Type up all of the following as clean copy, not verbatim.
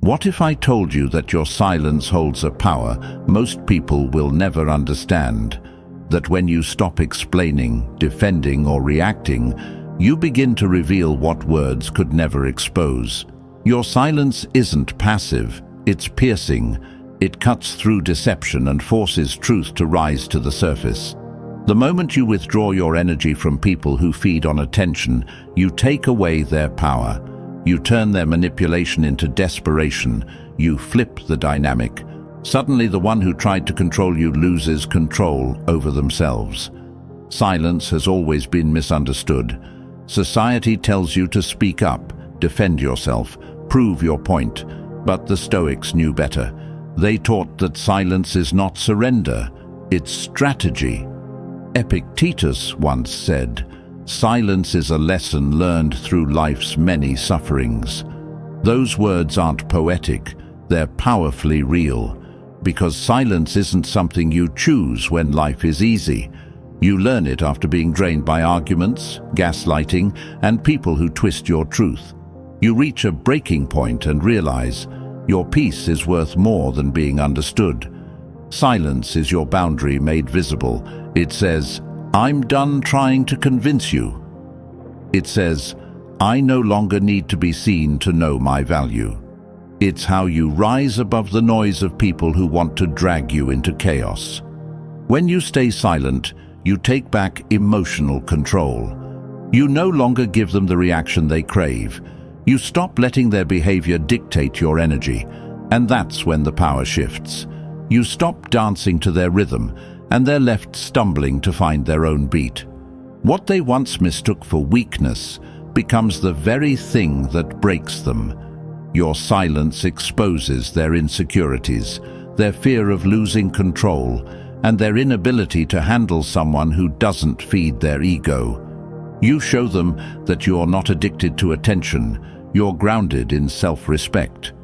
What if I told you that your silence holds a power most people will never understand? That when you stop explaining, defending, or reacting, you begin to reveal what words could never expose. Your silence isn't passive, it's piercing. It cuts through deception and forces truth to rise to the surface. The moment you withdraw your energy from people who feed on attention, you take away their power. You turn their manipulation into desperation. You flip the dynamic. Suddenly, the one who tried to control you loses control over themselves. Silence has always been misunderstood. Society tells you to speak up, defend yourself, prove your point. But the Stoics knew better. They taught that silence is not surrender, it's strategy. Epictetus once said, "Silence is a lesson learned through life's many sufferings." Those words aren't poetic, they're powerfully real. Because silence isn't something you choose when life is easy. You learn it after being drained by arguments, gaslighting, and people who twist your truth. You reach a breaking point and realize your peace is worth more than being understood. Silence is your boundary made visible. It says, "I'm done trying to convince you." It says, "I no longer need to be seen to know my value." It's how you rise above the noise of people who want to drag you into chaos. When you stay silent, you take back emotional control. You no longer give them the reaction they crave. You stop letting their behavior dictate your energy, and that's when the power shifts. You stop dancing to their rhythm, and they're left stumbling to find their own beat. What they once mistook for weakness becomes the very thing that breaks them. Your silence exposes their insecurities, their fear of losing control, and their inability to handle someone who doesn't feed their ego. You show them that you're not addicted to attention, you're grounded in self-respect.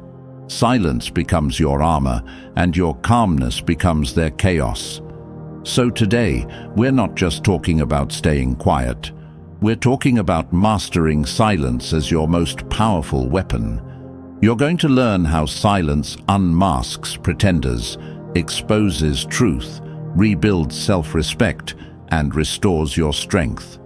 Silence becomes your armor, and your calmness becomes their chaos. So today, we're not just talking about staying quiet. We're talking about mastering silence as your most powerful weapon. You're going to learn how silence unmasks pretenders, exposes truth, rebuilds self-respect, and restores your strength.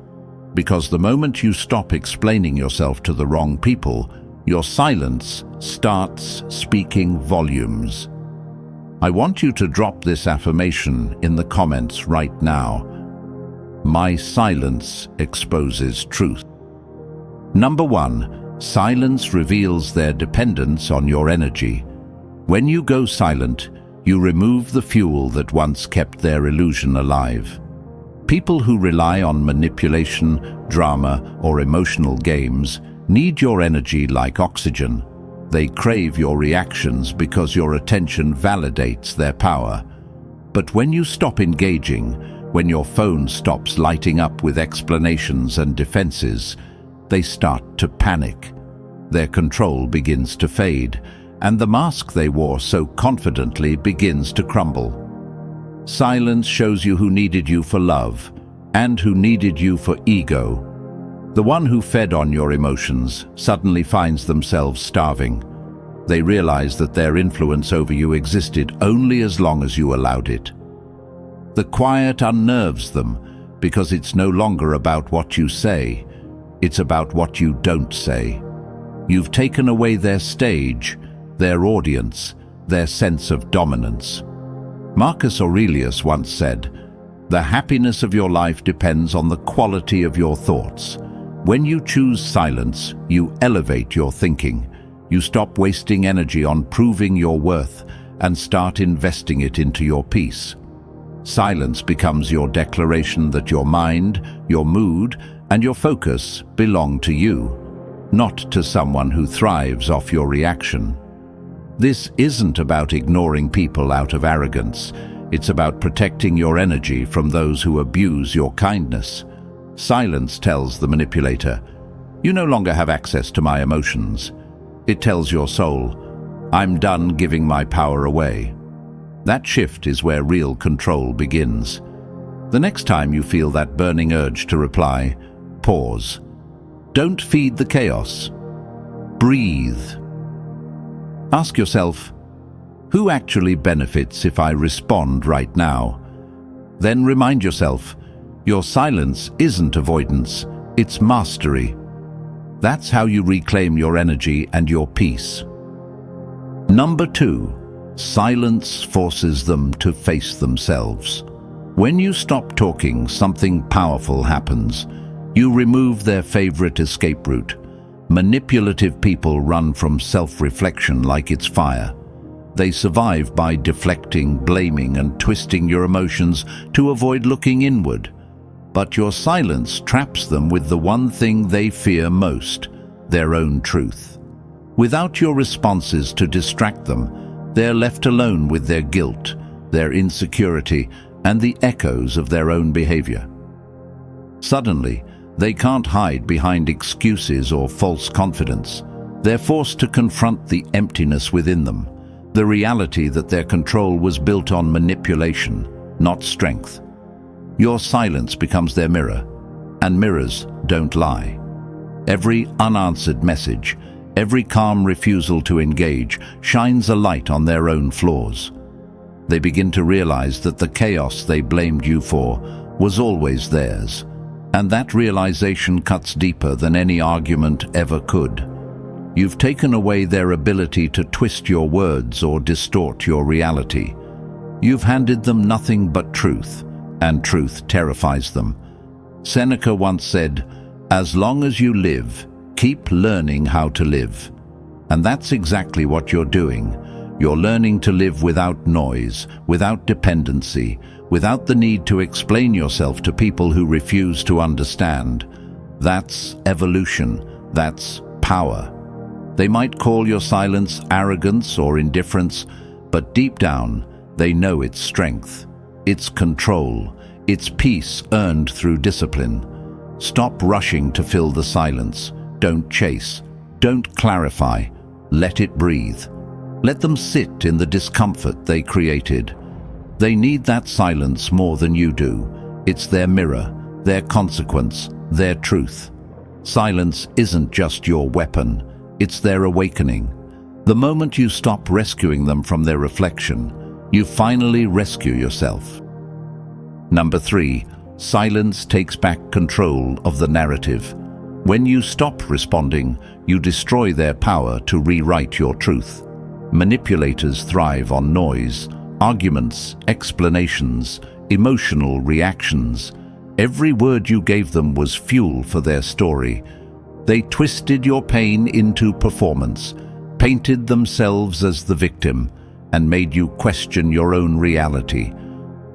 Because the moment you stop explaining yourself to the wrong people, your silence starts speaking volumes. I want you to drop this affirmation in the comments right now. My silence exposes truth. Number 1, silence reveals their dependence on your energy. When you go silent, you remove the fuel that once kept their illusion alive. People who rely on manipulation, drama, or emotional games need your energy like oxygen. They crave your reactions because your attention validates their power. But when you stop engaging, when your phone stops lighting up with explanations and defenses, they start to panic. Their control begins to fade, and the mask they wore so confidently begins to crumble. Silence shows you who needed you for love, and who needed you for ego. The one who fed on your emotions suddenly finds themselves starving. They realize that their influence over you existed only as long as you allowed it. The quiet unnerves them because it's no longer about what you say, it's about what you don't say. You've taken away their stage, their audience, their sense of dominance. Marcus Aurelius once said, "The happiness of your life depends on the quality of your thoughts." When you choose silence, you elevate your thinking. You stop wasting energy on proving your worth and start investing it into your peace. Silence becomes your declaration that your mind, your mood, and your focus belong to you, not to someone who thrives off your reaction. This isn't about ignoring people out of arrogance. It's about protecting your energy from those who abuse your kindness. Silence tells the manipulator, "You no longer have access to my emotions." It tells your soul, "I'm done giving my power away." That shift is where real control begins. The next time you feel that burning urge to reply, pause. Don't feed the chaos. Breathe. Ask yourself, who actually benefits if I respond right now? Then remind yourself, your silence isn't avoidance, it's mastery. That's how you reclaim your energy and your peace. Number 2, silence forces them to face themselves. When you stop talking, something powerful happens. You remove their favorite escape route. Manipulative people run from self-reflection like it's fire. They survive by deflecting, blaming, and twisting your emotions to avoid looking inward. But your silence traps them with the one thing they fear most, their own truth. Without your responses to distract them, they're left alone with their guilt, their insecurity, and the echoes of their own behavior. Suddenly, they can't hide behind excuses or false confidence. They're forced to confront the emptiness within them, the reality that their control was built on manipulation, not strength. Your silence becomes their mirror, and mirrors don't lie. Every unanswered message, every calm refusal to engage, shines a light on their own flaws. They begin to realize that the chaos they blamed you for was always theirs, and that realization cuts deeper than any argument ever could. You've taken away their ability to twist your words or distort your reality. You've handed them nothing but truth, and truth terrifies them. Seneca once said, "As long as you live, keep learning how to live." And that's exactly what you're doing. You're learning to live without noise, without dependency, without the need to explain yourself to people who refuse to understand. That's evolution. That's power. They might call your silence arrogance or indifference, but deep down, they know it's strength. It's control. It's peace earned through discipline. Stop rushing to fill the silence. Don't chase. Don't clarify. Let it breathe. Let them sit in the discomfort they created. They need that silence more than you do. It's their mirror, their consequence, their truth. Silence isn't just your weapon. It's their awakening. The moment you stop rescuing them from their reflection, you finally rescue yourself. Number 3, silence takes back control of the narrative. When you stop responding, you destroy their power to rewrite your truth. Manipulators thrive on noise, arguments, explanations, emotional reactions. Every word you gave them was fuel for their story. They twisted your pain into performance, painted themselves as the victim, and made you question your own reality.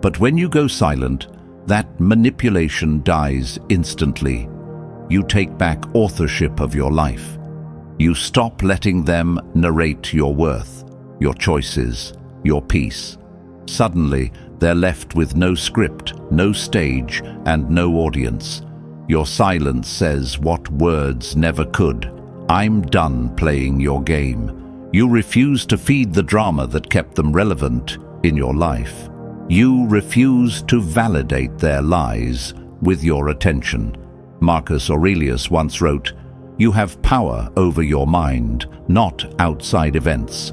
But when you go silent, that manipulation dies instantly. You take back authorship of your life. You stop letting them narrate your worth, your choices, your peace. Suddenly, they're left with no script, no stage, and no audience. Your silence says what words never could. I'm done playing your game. You refuse to feed the drama that kept them relevant in your life. You refuse to validate their lies with your attention. Marcus Aurelius once wrote, "You have power over your mind, not outside events.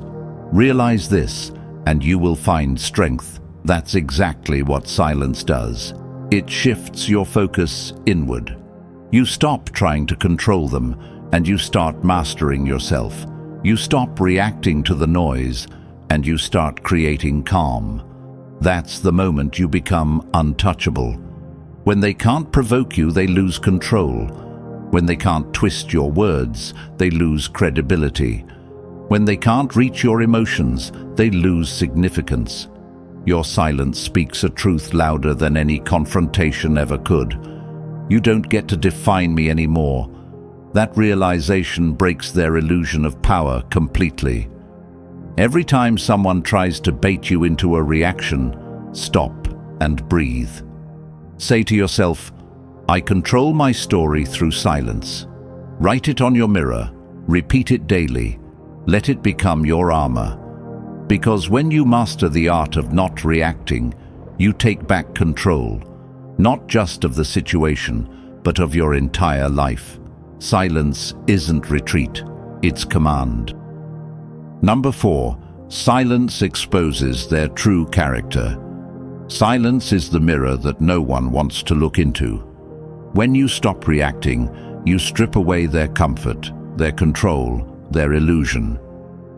Realize this, and you will find strength." That's exactly what silence does. It shifts your focus inward. You stop trying to control them, and you start mastering yourself. You stop reacting to the noise, and you start creating calm. That's the moment you become untouchable. When they can't provoke you, they lose control. When they can't twist your words, they lose credibility. When they can't reach your emotions, they lose significance. Your silence speaks a truth louder than any confrontation ever could. You don't get to define me anymore. That realization breaks their illusion of power completely. Every time someone tries to bait you into a reaction, stop and breathe. Say to yourself, I control my story through silence. Write it on your mirror, repeat it daily, let it become your armor. Because when you master the art of not reacting, you take back control, not just of the situation, but of your entire life. Silence isn't retreat, it's command. Number 4. Silence exposes their true character. Silence is the mirror that no one wants to look into. When you stop reacting, you strip away their comfort, their control, their illusion.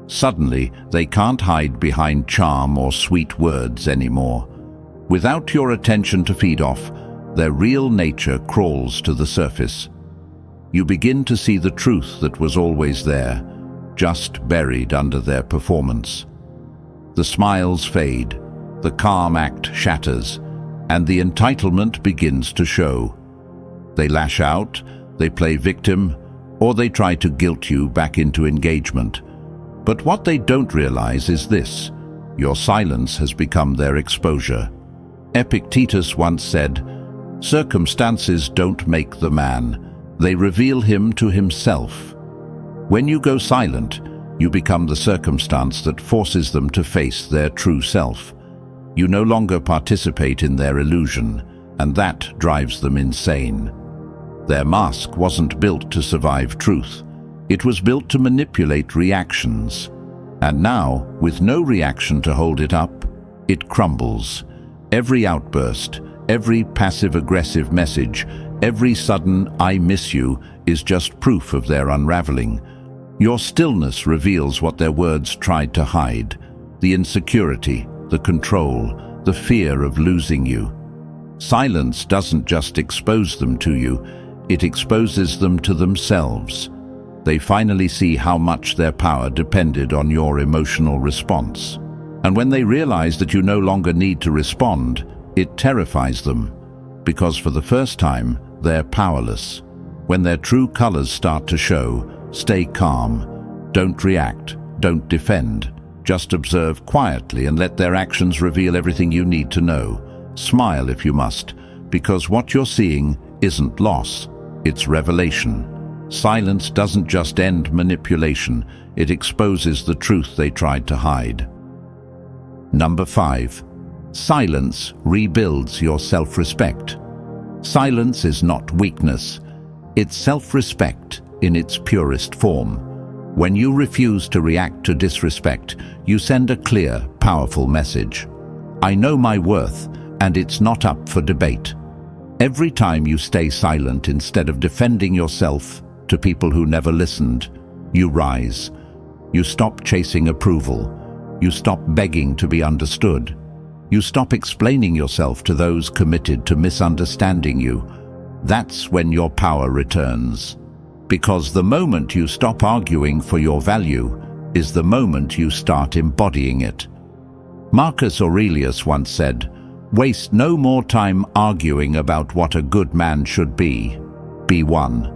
Suddenly, they can't hide behind charm or sweet words anymore. Without your attention to feed off, their real nature crawls to the surface. You begin to see the truth that was always there, just buried under their performance. The smiles fade, the calm act shatters, and the entitlement begins to show. They lash out, they play victim, or they try to guilt you back into engagement. But what they don't realize is this: your silence has become their exposure. Epictetus once said, "Circumstances don't make the man, they reveal him to himself." When you go silent, you become the circumstance that forces them to face their true self. You no longer participate in their illusion, and that drives them insane. Their mask wasn't built to survive truth. It was built to manipulate reactions. And now, with no reaction to hold it up, it crumbles. Every outburst, every passive-aggressive message, every sudden "I miss you" is just proof of their unraveling. Your stillness reveals what their words tried to hide: the insecurity, the control, the fear of losing you. Silence doesn't just expose them to you, it exposes them to themselves. They finally see how much their power depended on your emotional response. And when they realize that you no longer need to respond, it terrifies them, because for the first time, they're powerless. When their true colors start to show, stay calm. Don't react, don't defend. Just observe quietly and let their actions reveal everything you need to know. Smile if you must, because what you're seeing isn't loss, it's revelation. Silence doesn't just end manipulation, it exposes the truth they tried to hide. Number 5. Silence rebuilds your self-respect. Silence is not weakness, it's self-respect in its purest form. When you refuse to react to disrespect, you send a clear, powerful message. I know my worth, and it's not up for debate. Every time you stay silent instead of defending yourself to people who never listened, you rise. You stop chasing approval. You stop begging to be understood. You stop explaining yourself to those committed to misunderstanding you. That's when your power returns. Because the moment you stop arguing for your value is the moment you start embodying it. Marcus Aurelius once said, "Waste no more time arguing about what a good man should be. Be one."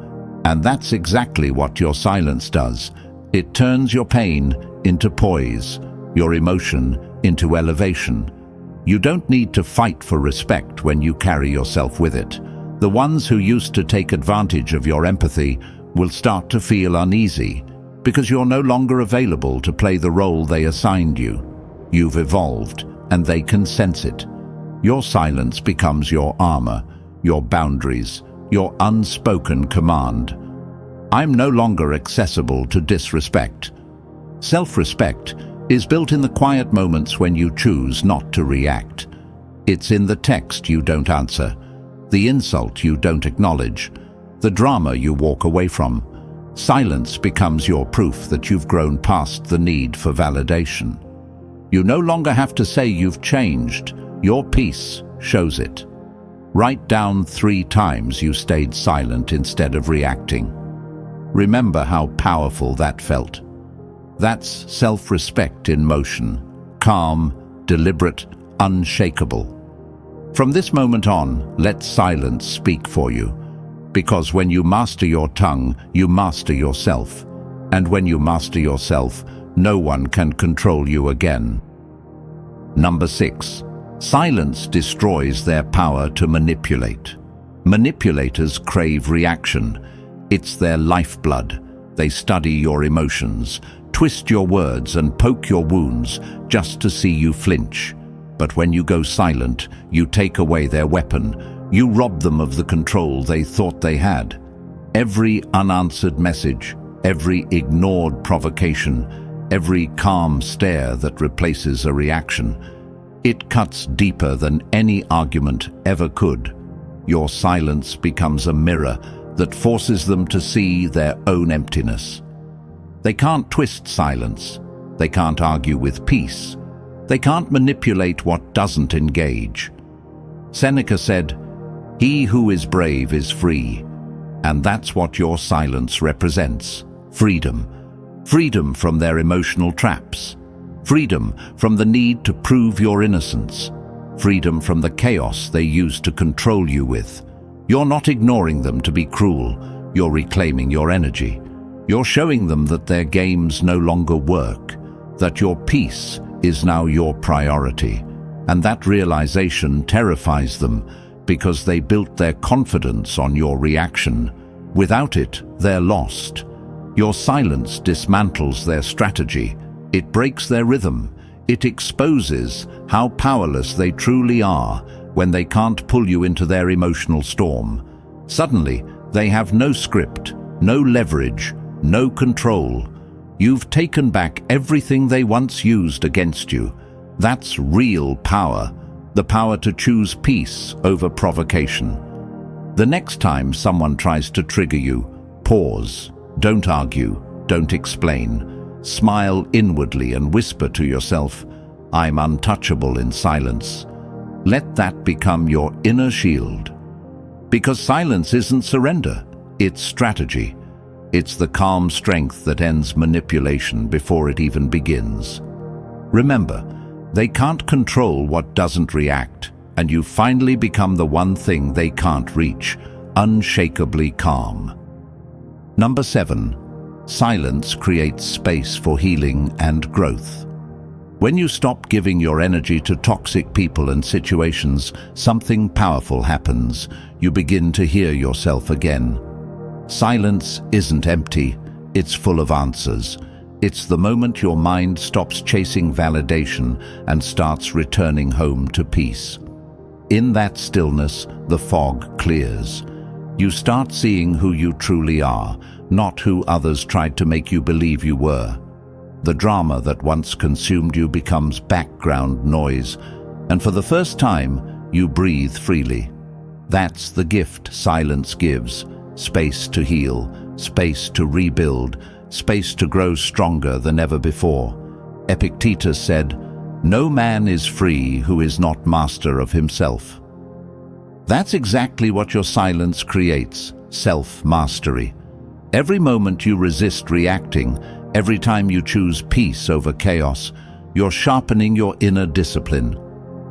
And that's exactly what your silence does. It turns your pain into poise, your emotion into elevation. You don't need to fight for respect when you carry yourself with it. The ones who used to take advantage of your empathy will start to feel uneasy because you're no longer available to play the role they assigned you. You've evolved, and they can sense it. Your silence becomes your armor, your boundaries, your unspoken command. I'm no longer accessible to disrespect. Self-respect is built in the quiet moments when you choose not to react. It's in the text you don't answer, the insult you don't acknowledge, the drama you walk away from. Silence becomes your proof that you've grown past the need for validation. You no longer have to say you've changed. Your peace shows it. Write down 3 times you stayed silent instead of reacting. Remember how powerful that felt. That's self-respect in motion, calm, deliberate, unshakable. From this moment on, let silence speak for you. Because when you master your tongue, you master yourself. And when you master yourself, no one can control you again. Number 6. Silence destroys their power to manipulate. Manipulators crave reaction. It's their lifeblood. They study your emotions, twist your words and poke your wounds just to see you flinch. But when you go silent, you take away their weapon. You rob them of the control they thought they had. Every unanswered message, every ignored provocation, every calm stare that replaces a reaction. It cuts deeper than any argument ever could. Your silence becomes a mirror that forces them to see their own emptiness. They can't twist silence. They can't argue with peace. They can't manipulate what doesn't engage. Seneca said, "He who is brave is free." And that's what your silence represents. Freedom. Freedom from their emotional traps. Freedom from the need to prove your innocence. Freedom from the chaos they use to control you with. You're not ignoring them to be cruel. You're reclaiming your energy. You're showing them that their games no longer work, that your peace is now your priority. And that realization terrifies them because they built their confidence on your reaction. Without it, they're lost. Your silence dismantles their strategy. It breaks their rhythm. It exposes how powerless they truly are when they can't pull you into their emotional storm. Suddenly, they have no script, no leverage, no control. You've taken back everything they once used against you. That's real power, the power to choose peace over provocation. The next time someone tries to trigger you, pause. Don't argue, don't explain. Smile inwardly and whisper to yourself, "I'm untouchable in silence." Let that become your inner shield. Because silence isn't surrender, it's strategy. It's the calm strength that ends manipulation before it even begins. Remember, they can't control what doesn't react, and you finally become the one thing they can't reach, unshakably calm. Number 7. Silence creates space for healing and growth. When you stop giving your energy to toxic people and situations, something powerful happens. You begin to hear yourself again. Silence isn't empty, it's full of answers. It's the moment your mind stops chasing validation and starts returning home to peace. In that stillness, the fog clears. You start seeing who you truly are, not who others tried to make you believe you were. The drama that once consumed you becomes background noise, and for the first time, you breathe freely. That's the gift silence gives: space to heal, space to rebuild, space to grow stronger than ever before. Epictetus said, "No man is free who is not master of himself." That's exactly what your silence creates: self-mastery. Every moment you resist reacting, every time you choose peace over chaos, you're sharpening your inner discipline.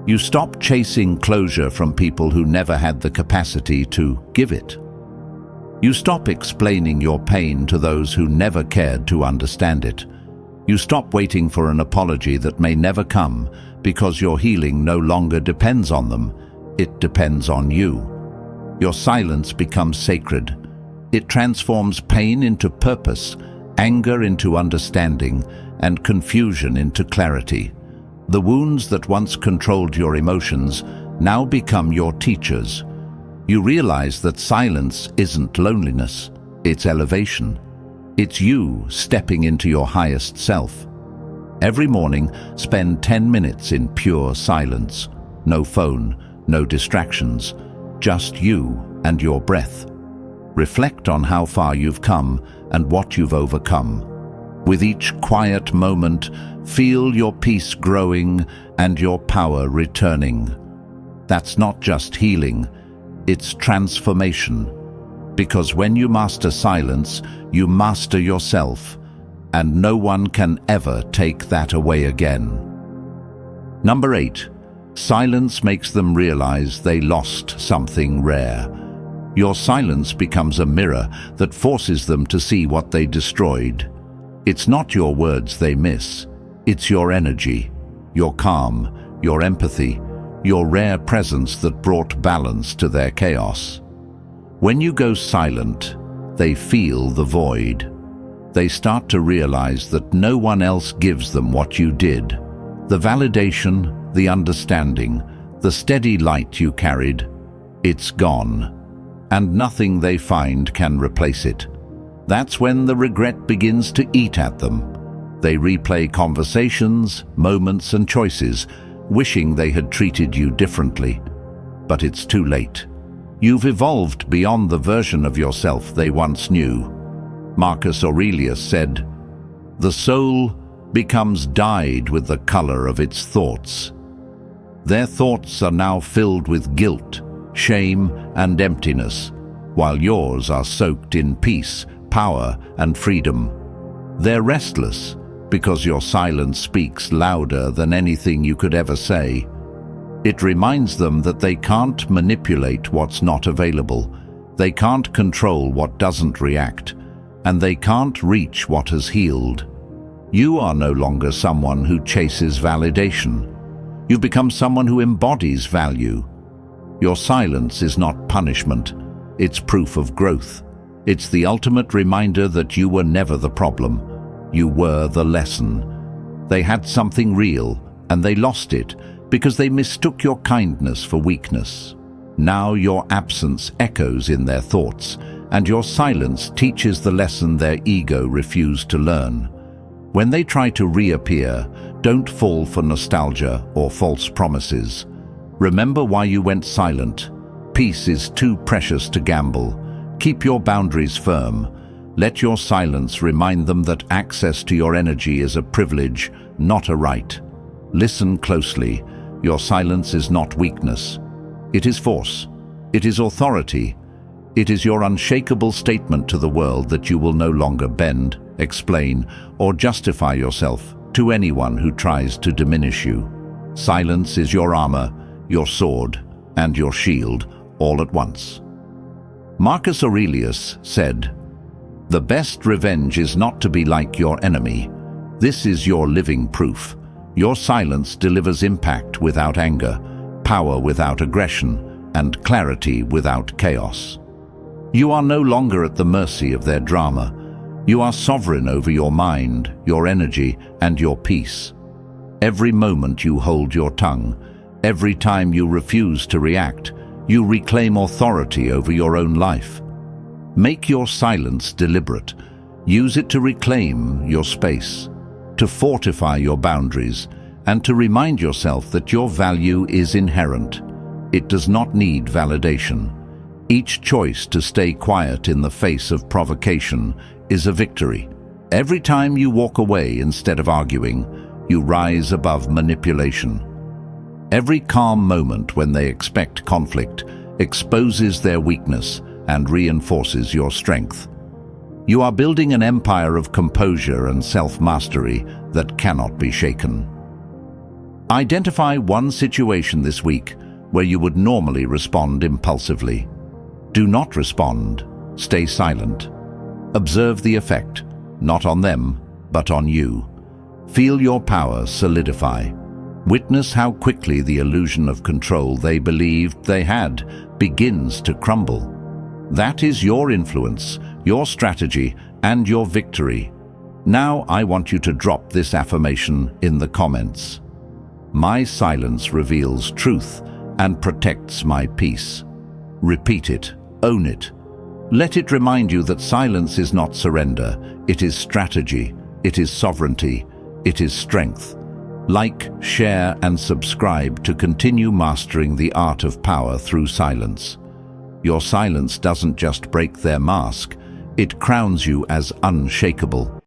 You stop chasing closure from people who never had the capacity to give it. You stop explaining your pain to those who never cared to understand it. You stop waiting for an apology that may never come, because your healing no longer depends on them. It depends on you. Your silence becomes sacred. It transforms pain into purpose, anger into understanding, and confusion into clarity. The wounds that once controlled your emotions now become your teachers. You realize that silence isn't loneliness, it's elevation. It's you stepping into your highest self. Every morning, spend 10 minutes in pure silence. No phone, no distractions, just you and your breath. Reflect on how far you've come and what you've overcome. With each quiet moment, feel your peace growing and your power returning. That's not just healing, it's transformation. Because when you master silence, you master yourself, and no one can ever take that away again. Number 8. Silence makes them realize they lost something rare. Your silence becomes a mirror that forces them to see what they destroyed. It's not your words they miss, it's your energy, your calm, your empathy, your rare presence that brought balance to their chaos. When you go silent, they feel the void. They start to realize that no one else gives them what you did. The validation, the understanding, the steady light you carried, it's gone. And nothing they find can replace it. That's when the regret begins to eat at them. They replay conversations, moments, and choices, wishing they had treated you differently. But it's too late. You've evolved beyond the version of yourself they once knew. Marcus Aurelius said, "The soul becomes dyed with the color of its thoughts." Their thoughts are now filled with guilt, shame, and emptiness, while yours are soaked in peace, power, and freedom. They're restless because your silence speaks louder than anything you could ever say. It reminds them that they can't manipulate what's not available, they can't control what doesn't react, and they can't reach what has healed. You are no longer someone who chases validation. You've become someone who embodies value. Your silence is not punishment, it's proof of growth. It's the ultimate reminder that you were never the problem. You were the lesson. They had something real, and they lost it because they mistook your kindness for weakness. Now your absence echoes in their thoughts, and your silence teaches the lesson their ego refused to learn. When they try to reappear, don't fall for nostalgia or false promises. Remember why you went silent. Peace is too precious to gamble. Keep your boundaries firm. Let your silence remind them that access to your energy is a privilege, not a right. Listen closely. Your silence is not weakness. It is force. It is authority. It is your unshakable statement to the world that you will no longer bend, explain, or justify yourself to anyone who tries to diminish you. Silence is your armor, your sword, and your shield, all at once. Marcus Aurelius said, "The best revenge is not to be like your enemy. This is your living proof. Your silence delivers impact without anger, power without aggression, and clarity without chaos." You are no longer at the mercy of their drama. You are sovereign over your mind, your energy, and your peace. Every moment you hold your tongue, every time you refuse to react, you reclaim authority over your own life. Make your silence deliberate. Use it to reclaim your space, to fortify your boundaries, and to remind yourself that your value is inherent. It does not need validation. Each choice to stay quiet in the face of provocation is a victory. Every time you walk away instead of arguing, you rise above manipulation. Every calm moment when they expect conflict exposes their weakness and reinforces your strength. You are building an empire of composure and self-mastery that cannot be shaken. Identify one situation this week where you would normally respond impulsively. Do not respond. Stay silent. Observe the effect, not on them, but on you. Feel your power solidify. Witness how quickly the illusion of control they believed they had begins to crumble. That is your influence, your strategy, and your victory. Now I want you to drop this affirmation in the comments. My silence reveals truth and protects my peace. Repeat it, own it. Let it remind you that silence is not surrender, it is strategy, it is sovereignty, it is strength. Like, share, and subscribe to continue mastering the art of power through silence. Your silence doesn't just break their mask, it crowns you as unshakable.